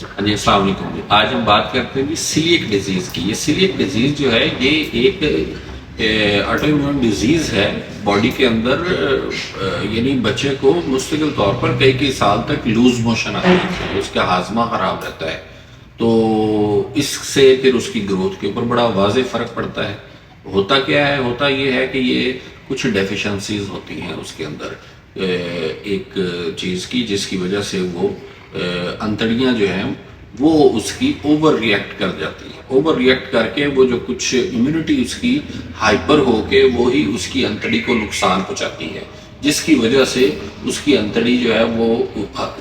ہاں جی، السلام علیکم جی۔ آج ہم بات کرتے ہیں جی سیلیک ڈیزیز کی۔ یہ سیلیک ڈیزیز جو ہے یہ ایک آٹو امیون ڈیزیز ہے باڈی کے اندر، یعنی بچے کو مستقل طور پر کئی کئی سال تک لوز موشن آتی ہے، اس کا ہاضمہ خراب رہتا ہے، تو اس سے پھر اس کی گروتھ کے اوپر بڑا واضح فرق پڑتا ہے۔ ہوتا کیا ہے؟ ہوتا یہ ہے کہ یہ کچھ ڈیفیشنسیز ہوتی ہیں اس کے اندر ایک چیز کی، جس کی وجہ سے وہ انتڑیاں جو ہیں وہ اس کی اوور ریئیکٹ کر جاتی ہیں۔ اوور ریئیکٹ کر کے وہ جو کچھ امیونٹی اس کی ہائپر ہو کے وہی اس کی انتڑی کو نقصان پہنچاتی ہے، جس کی وجہ سے اس کی انتڑی جو ہے وہ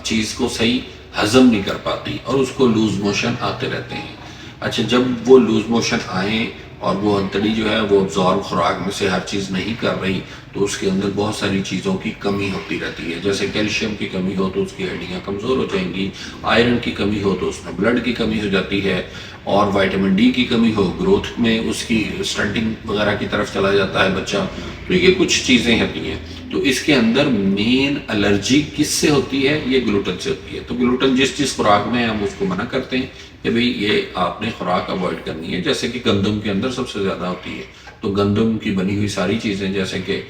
چیز کو صحیح ہضم نہیں کر پاتی اور اس کو لوز موشن آتے رہتے ہیں۔ اچھا، جب وہ لوز موشن آئیں اور وہ انتڑی جو ہے وہ ابزارب خوراک میں سے ہر چیز نہیں کر رہی، تو اس کے اندر بہت ساری چیزوں کی کمی ہوتی رہتی ہے۔ جیسے کیلشیم کی کمی ہو تو اس کی ہڈیاں کمزور ہو جائیں گی، آئرن کی کمی ہو تو اس میں بلڈ کی کمی ہو جاتی ہے، اور وائٹامن ڈی کی کمی ہو، گروتھ میں اس کی سٹنٹنگ وغیرہ کی طرف چلا جاتا ہے بچہ۔ تو یہ کچھ چیزیں ہوتی ہیں۔ تو اس کے اندر مین الرجی کس سے ہوتی ہے؟ یہ گلوٹن سے ہوتی ہے۔ تو گلوٹن جس خوراک میں ہم اس کو منع کرتے ہیں کہ بھئی یہ آپ نے خوراک اوائڈ کرنی ہے، جیسے کہ گندم کے اندر سب سے زیادہ ہوتی ہے، تو گندم کی بنی ہوئی ساری چیزیں جیسے کہ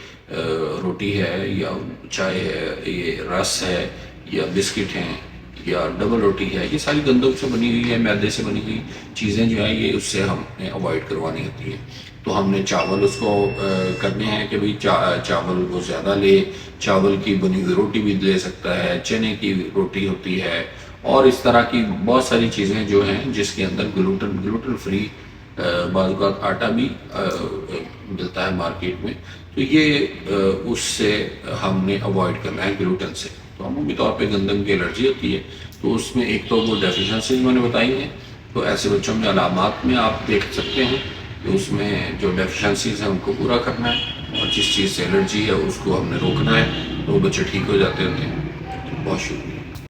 روٹی ہے یا چائے ہے، یہ رس ہے یا بسکٹ ہیں یا ڈبل روٹی ہے، یہ ساری گندم سے بنی ہوئی ہے، میدے سے بنی ہوئی چیزیں جو ہیں یہ اس سے ہم نے اوائڈ کروانی ہوتی ہیں۔ تو ہم نے چاول اس کو کرنے ہیں کہ بھئی چاول وہ زیادہ لے، چاول کی بنی ہوئی روٹی بھی لے سکتا ہے، چنے کی روٹی ہوتی ہے، اور اس طرح کی بہت ساری چیزیں جو ہیں جس کے اندر گلوٹن فری، بعض اوقات آٹا بھی ملتا ہے مارکیٹ میں، تو یہ اس سے ہم نے اوائڈ کرنا ہے گلوٹن سے۔ تو عمومی طور پہ گندم کی الرجی ہوتی ہے، تو اس میں ایک تو وہ ڈیفیشنسیز میں نے بتائی ہیں، تو ایسے بچوں میں علامات میں آپ دیکھ سکتے ہیں کہ اس میں جو ڈیفیشنسیز ہیں ان کو پورا کرنا ہے، اور جس چیز سے الرجی ہے اس کو ہم نے روکنا ہے، تو وہ بچے ٹھیک ہو جاتے ہوتے ہیں۔ بہت شکریہ۔